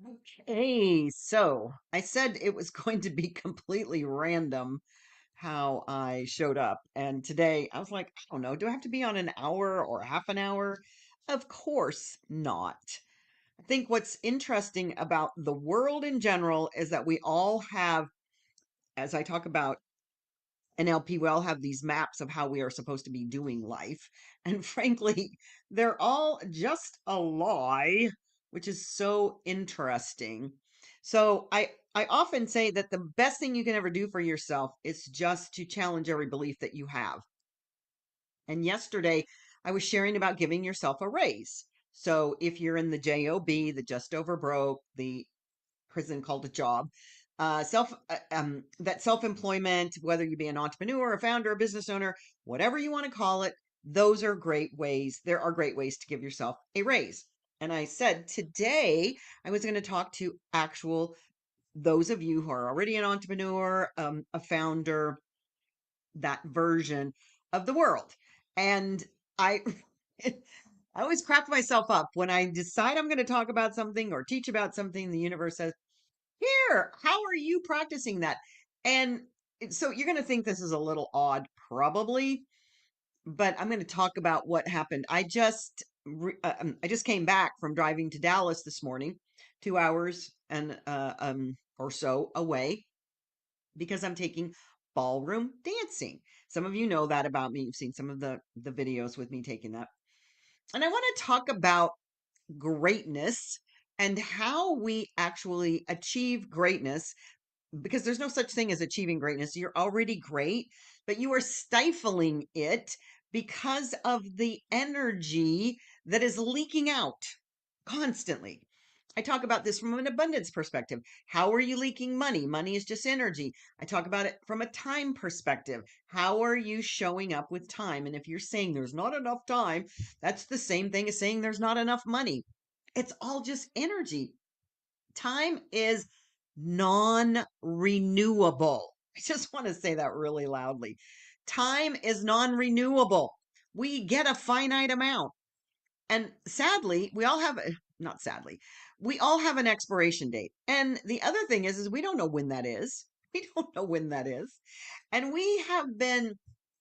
Okay, so I said it was going to be completely random how I showed up. And today I was like, I don't know, do I have to be on an hour or half an hour? Of course not. I think what's interesting about the world in general is that we all have, as I talk about NLP, we all have these maps of how we are supposed to be doing life. And frankly, they're all just a lie, which is so interesting. So I often say that the best thing you can ever do for yourself is just to challenge every belief that you have. And yesterday I was sharing about giving yourself a raise. So if you're in the JOB, the just over broke, the prison called a job. That self-employment, whether you be an entrepreneur, a founder, a business owner, whatever you want to call it, those are great ways. There are great ways to give yourself a raise. And I said today I was going to talk to actual those of you who are already an entrepreneur, a founder, that version of the world. And I I always crack myself up when I decide I'm going to talk about something or teach about something. The universe says, here, how are you practicing that? And so you're going to think this is a little odd, probably, but I'm going to talk about what happened. I just came back from driving to Dallas this morning, 2 hours and or so away, because I'm taking ballroom dancing. Some of you know that about me. You've seen some of the videos with me taking that. And I want to talk about greatness and how we actually achieve greatness, because there's no such thing as achieving greatness. You're already great, but you are stifling it because of the energy that is leaking out constantly. I talk about this from an abundance perspective. How are you leaking money? Money is just energy. I talk about it from a time perspective. How are you showing up with time? And if you're saying there's not enough time, that's the same thing as saying there's not enough money. It's all just energy. Time is non-renewable. I just want to say that really loudly. Time is non-renewable. We get a finite amount. And sadly, we all have, not sadly, we all have an expiration date. And the other thing is we don't know when that is. We don't know when that is. And we have been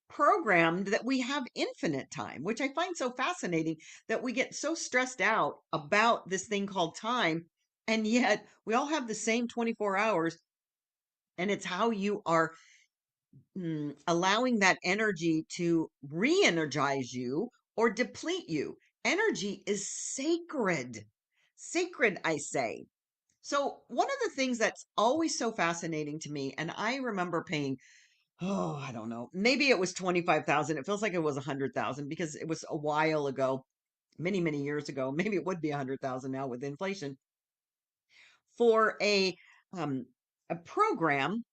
programmed that we have infinite time, which I find so fascinating, that we get so stressed out about this thing called time. And yet we all have the same 24 hours. And it's how you are allowing that energy to re energize you or deplete you. Energy is sacred. Sacred, I say. So, one of the things that's always so fascinating to me, and I remember paying, oh, I don't know, maybe it was 25,000. It feels like it was 100,000 because it was a while ago, many, many years ago. Maybe it would be 100,000 now with inflation, for um, a program,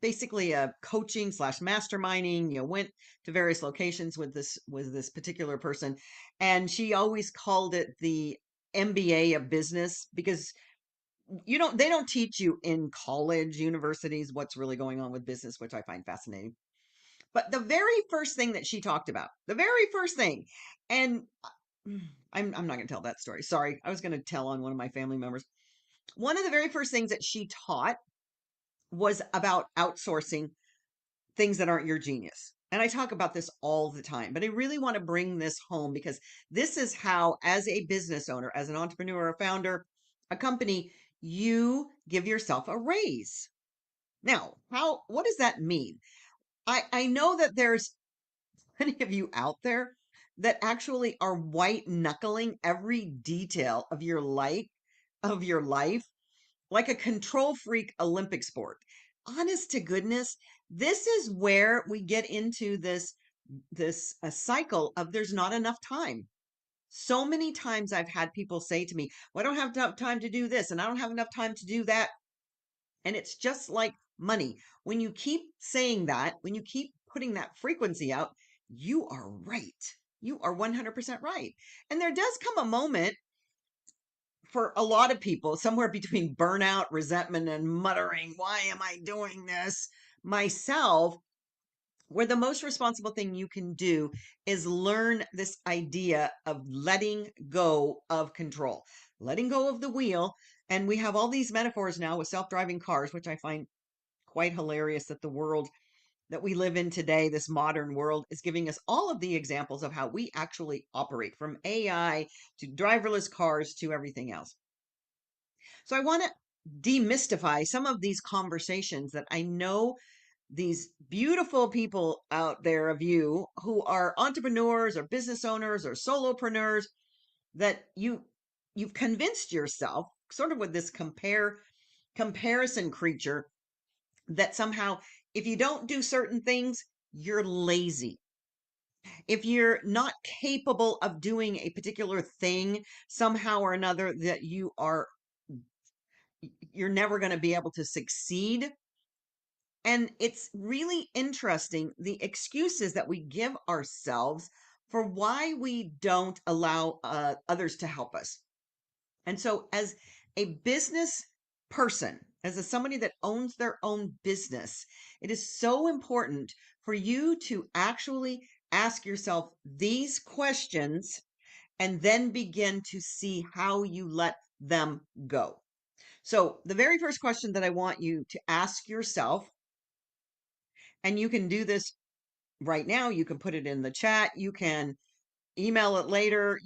basically a coaching slash masterminding. Went to various locations with this particular person, and she always called it the MBA of business, because they don't teach you in college universities what's really going on with business, which I find fascinating. But the very first thing that she talked about, the very first thing, and I'm not going to tell that story. Sorry, I was going to tell on one of my family members. One of the very first things that she taught was about outsourcing things that aren't your genius. And I talk about this all the time, but I really want to bring this home, because this is how, as a business owner, as an entrepreneur, a founder, a company, you give yourself a raise. Now, what does that mean? I know that there's plenty of you out there that actually are white knuckling every detail of your life, like a control freak Olympic sport. Honest to goodness, this is where we get into this a cycle of there's not enough time. So many times I've had people say to me, well, I don't have enough time to do this, and I don't have enough time to do that. And it's just like money. When you keep saying that, when you keep putting that frequency out, you are right. You are 100% right. And there does come a moment for a lot of people, somewhere between burnout, resentment, and muttering, why am I doing this myself? Where the most responsible thing you can do is learn this idea of letting go of control. letting go of the wheel. And we have all these metaphors now with self-driving cars, which I find quite hilarious that the world that we live in today, this modern world, is giving us all of the examples of how we actually operate, from AI to driverless cars to everything else. So I want to demystify some of these conversations that I know these beautiful people out there of you who are entrepreneurs or business owners or solopreneurs, that you've convinced yourself, sort of with this comparison creature, that somehow if you don't do certain things, you're lazy. If you're not capable of doing a particular thing somehow or another, that you're never going to be able to succeed. And it's really interesting, the excuses that we give ourselves for why we don't allow others to help us. And so, as a business person, as somebody that owns their own business, it is so important for you to actually ask yourself these questions and then begin to see how you let them go. So, the very first question that I want you to ask yourself, and you can do this right now, you can put it in the chat, you can email it later,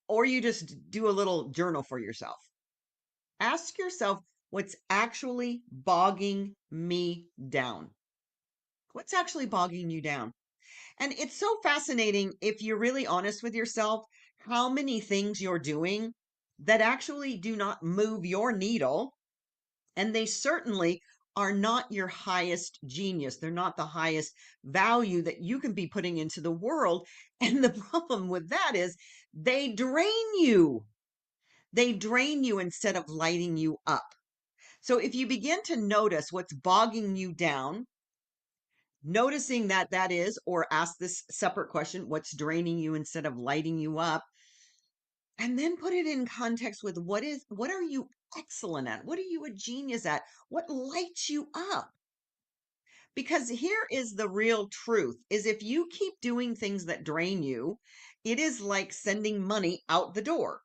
or you just do a little journal for yourself. Ask yourself, what's actually bogging me down? What's actually bogging you down? And it's so fascinating, if you're really honest with yourself, how many things you're doing that actually do not move your needle. And they certainly are not your highest genius. They're not the highest value that you can be putting into the world. And the problem with that is they drain you. They drain you instead of lighting you up. So if you begin to notice what's bogging you down, noticing that that is, or ask this separate question, what's draining you instead of lighting you up, and then put it in context with what are you excellent at? What are you a genius at? What lights you up? Because here is the real truth, is if you keep doing things that drain you, it is like sending money out the door.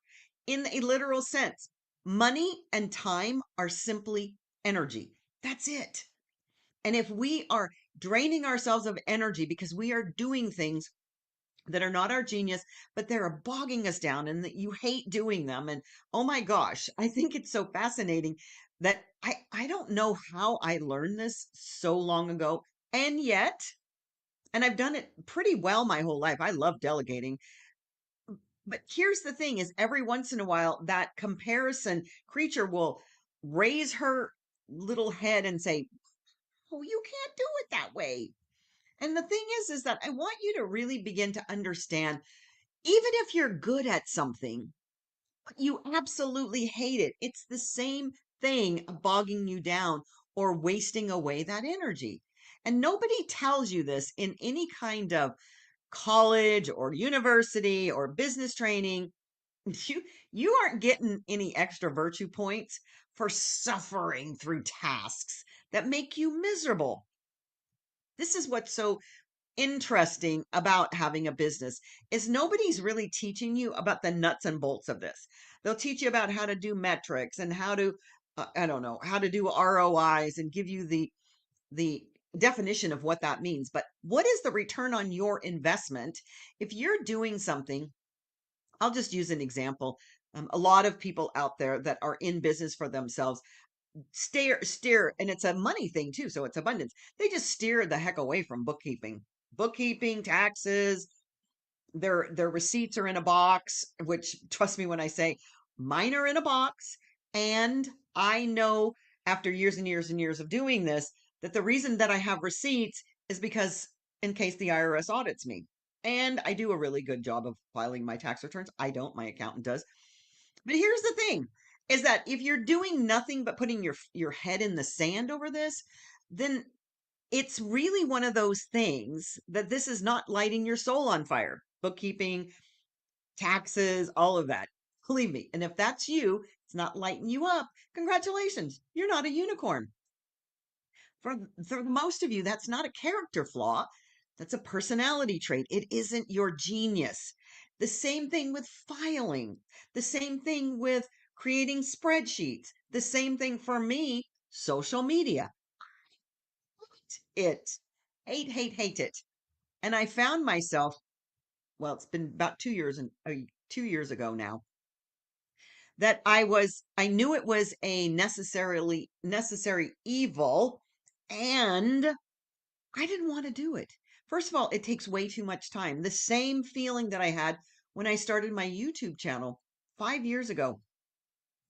In a literal sense, money and time are simply energy. That's it. And if we are draining ourselves of energy because we are doing things that are not our genius, but they're bogging us down and that you hate doing them. And oh my gosh, I think it's so fascinating that I don't know how I learned this so long ago. And yet, and I've done it pretty well my whole life. I love delegating. But here's the thing, is every once in a while that comparison creature will raise her little head and say, "Oh, you can't do it that way." And the thing is that I want you to really begin to understand, even if you're good at something, but you absolutely hate it, it's the same thing bogging you down or wasting away that energy. And nobody tells you this in any kind of college or university or business training. You you aren't getting any extra virtue points for suffering through tasks that make you miserable. This is what's so interesting about having a business, is nobody's really teaching you about the nuts and bolts of this. They'll teach you about how to do metrics and how to I don't know, how to do ROIs and give you the definition of what that means. But what is the return on your investment if you're doing something? I'll just use an example. A lot of people out there that are in business for themselves steer, and it's a money thing too, so it's abundance. They just steer the heck away from bookkeeping, taxes. Their receipts are in a box, which, trust me when I say, mine are in a box. And I know, after years and years and years of doing this, that the reason that I have receipts is because, in case the IRS audits me, and I do a really good job of filing my tax returns. I don't, my accountant does. But here's the thing, is that if you're doing nothing but putting your head in the sand over this, then it's really one of those things that this is not lighting your soul on fire. Bookkeeping, taxes, all of that. Believe me. And if that's you, it's not lighting you up. Congratulations. You're not a unicorn. For most of you, that's not a character flaw. That's a personality trait. It isn't your genius. The same thing with filing. The same thing with creating spreadsheets. The same thing for me, social media. It hate it. And I found myself, well, it's been about 2 years and 2 years ago now, that I knew it was a necessary evil, and I didn't want to do it. First of all, it takes way too much time. The same feeling that I had when I started my YouTube channel 5 years ago.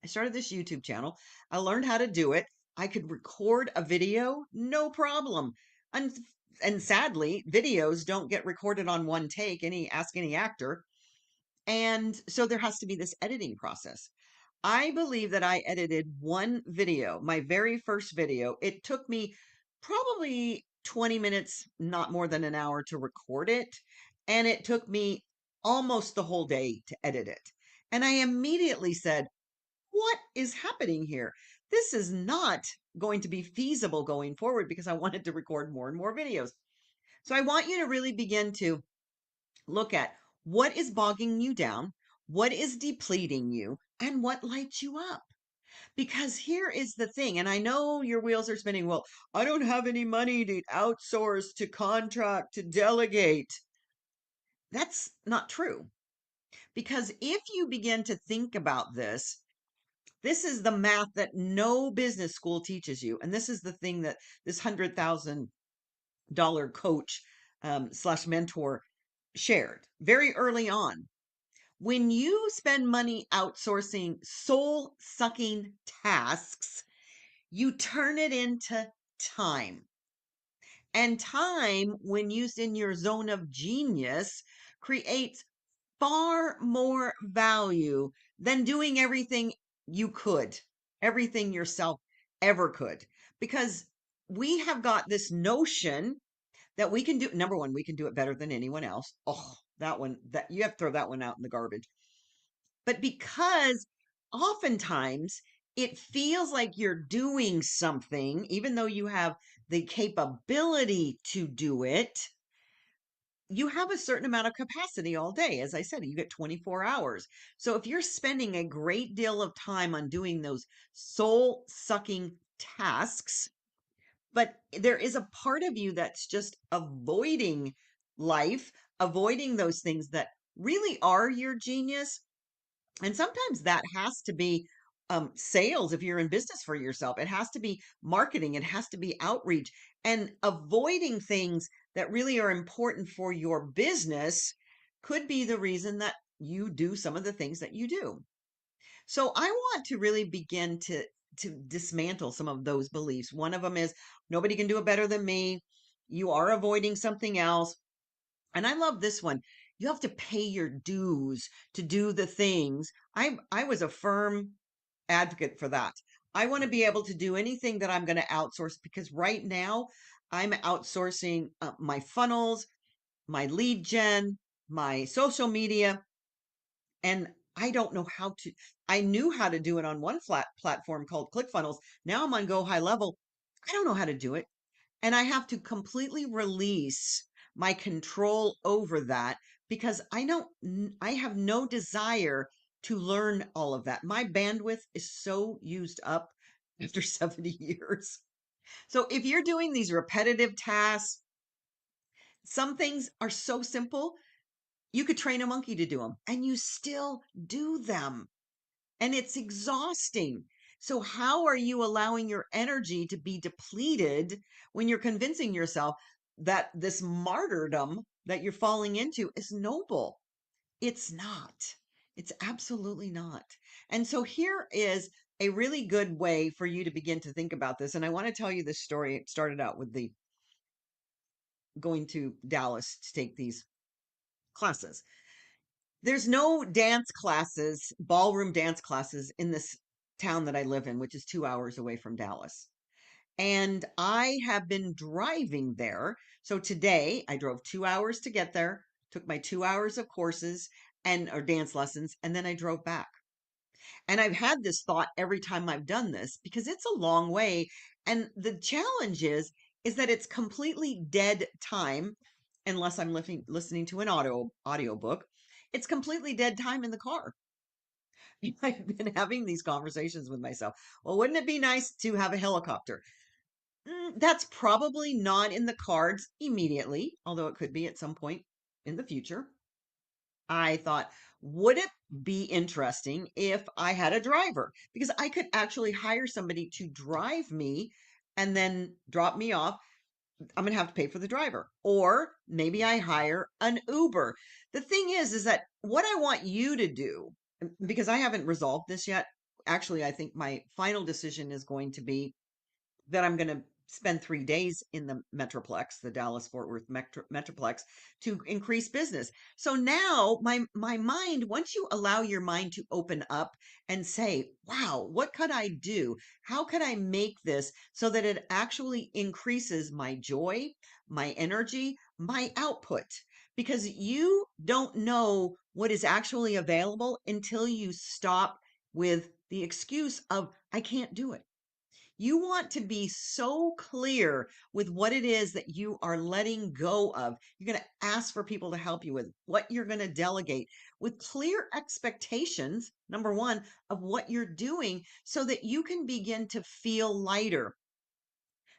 I started this YouTube channel. I learned how to do it. I could record a video, no problem. And and sadly, videos don't get recorded on one take. Ask any actor. And so there has to be this editing process. I believe that I edited one video, my very first video. It took me probably 20 minutes, not more than an hour to record it. And it took me almost the whole day to edit it. And I immediately said, what is happening here? This is not going to be feasible going forward because I wanted to record more and more videos. So I want you to really begin to look at what is bogging you down, what is depleting you, and what lights you up. Because here is the thing, and I know your wheels are spinning. Well, I don't have any money to outsource, to contract, to delegate. That's not true. Because if you begin to think about this, this is the math that no business school teaches you. And this is the thing that this $100,000 coach slash mentor shared very early on. When you spend money outsourcing soul sucking tasks, you turn it into time. And time, when used in your zone of genius, creates far more value than doing everything you could, everything yourself ever could. Because we have got this notion that we can do, number one, we can do it better than anyone else. Oh, that one, that you have to throw that one out in the garbage. But because oftentimes it feels like you're doing something, even though you have the capability to do it, you have a certain amount of capacity all day. As I said, you get 24 hours. So if you're spending a great deal of time on doing those soul sucking tasks, but there is a part of you that's just avoiding life, avoiding those things that really are your genius. And sometimes that has to be sales if you're in business for yourself. It has to be marketing. It has to be outreach, and avoiding things that really are important for your business could be the reason that you do some of the things that you do. So I want to really begin to dismantle some of those beliefs. One of them is nobody can do it better than me. You are avoiding something else. And I love this one. You have to pay your dues to do the things. I was a firm advocate for that. I want to be able to do anything that I'm going to outsource because right now I'm outsourcing my funnels, my lead gen, my social media, and I don't know how to. I knew how to do it on one flat platform called ClickFunnels. Now I'm on Go High Level. I don't know how to do it. And I have to completely release my control over that because I have no desire to learn all of that. My bandwidth is so used up after 70 years. So if you're doing these repetitive tasks, some things are so simple, you could train a monkey to do them and you still do them. And it's exhausting. So, how are you allowing your energy to be depleted when you're convincing yourself that this martyrdom that you're falling into is noble? It's not. It's absolutely not. And so, here is a really good way for you to begin to think about this. And I want to tell you this story. It started out with the going to Dallas to take these classes. There's no dance classes, ballroom dance classes in this town that I live in, which is 2 hours away from Dallas. And I have been driving there. So today I drove 2 hours to get there, took my 2 hours of courses and or dance lessons, and then I drove back. And I've had this thought every time I've done this because it's a long way. And the challenge is that it's completely dead time unless I'm listening to an audiobook. It's completely dead time in the car. I've been having these conversations with myself. Well, wouldn't it be nice to have a helicopter? That's probably not in the cards immediately, although it could be at some point in the future. I thought, would it be interesting if I had a driver? Because I could actually hire somebody to drive me and then drop me off. I'm going to have to pay for the driver. Or maybe I hire an Uber. The thing is that what I want you to do, because I haven't resolved this yet. Actually, I think my final decision is going to be that I'm going to spend 3 days in the Metroplex, the Dallas Fort Worth Metroplex, to increase business. So now my mind, once you allow your mind to open up and say, wow, what could I do? How could I make this so that it actually increases my joy, my energy, my output? Because you don't know what is actually available until you stop with the excuse of, I can't do it. You want to be so clear with what it is that you are letting go of. You're going to ask for people to help you with what you're going to delegate with clear expectations, number one, of what you're doing so that you can begin to feel lighter.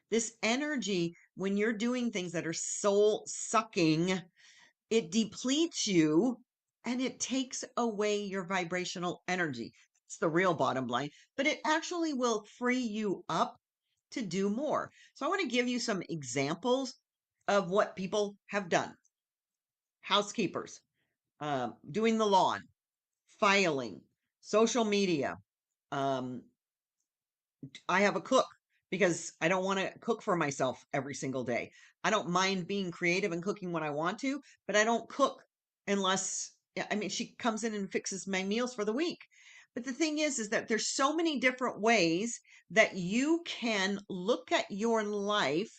This energy, when you're doing things that are soul sucking, it depletes you and it takes away your vibrational energy. It's the real bottom line, but it actually will free you up to do more. So I want to give you some examples of what people have done. Housekeepers, doing the lawn, filing, social media. Um, I have a cook because I don't want to cook for myself every single day. I don't mind being creative and cooking when I want to, but I don't cook unless, yeah, I mean, she comes in and fixes my meals for the week. But the thing is that there's so many different ways that you can look at your life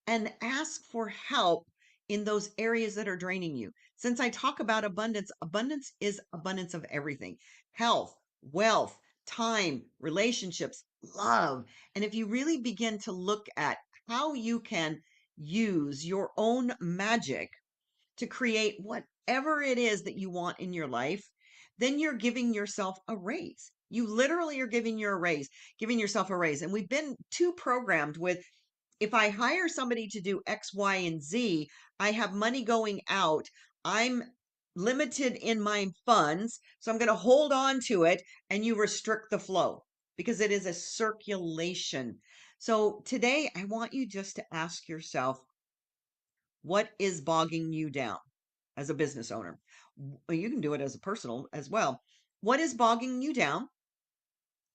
and ask for help in those areas that are draining you. Since I talk about abundance, abundance is abundance of everything: health, wealth, time, relationships, love. And if you really begin to look at how you can use your own magic to create whatever it is that you want in your life, then you're giving yourself a raise. You literally are giving yourself a raise. And we've been too programmed with, if I hire somebody to do X, Y, and Z, I have money going out. I'm limited in my funds. So I'm going to hold on to it, and you restrict the flow because it is a circulation. So today, I want you just to ask yourself, what is bogging you down as a business owner? You can do it as a personal as well. What is bogging you down?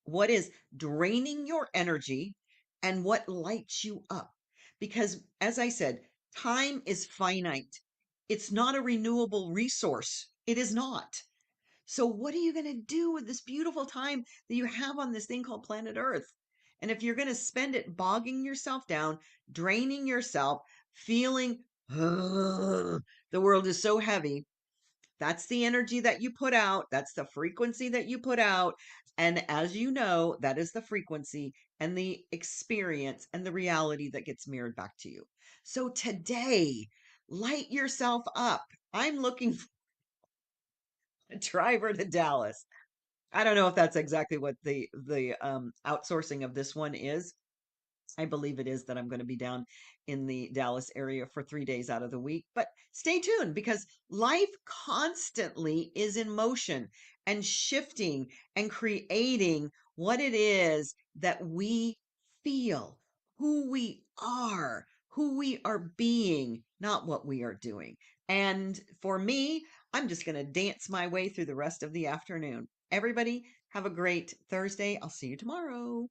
What is draining your energy, and what lights you up? Because, as I said, time is finite. It's not a renewable resource. It is not. So, what are you going to do with this beautiful time that you have on this thing called planet Earth? And if you're going to spend it bogging yourself down, draining yourself, feeling, "Ugh, the world is so heavy," that's the energy that you put out. That's the frequency that you put out. And as you know, that is the frequency and the experience and the reality that gets mirrored back to you. So today, light yourself up. I'm looking for a driver to Dallas. I don't know if that's exactly what the outsourcing of this one is. I believe it is that I'm going to be down in the Dallas area for 3 days out of the week. But stay tuned because life constantly is in motion and shifting and creating what it is that we feel, who we are being, not what we are doing. And for me, I'm just going to dance my way through the rest of the afternoon. Everybody, have a great Thursday. I'll see you tomorrow.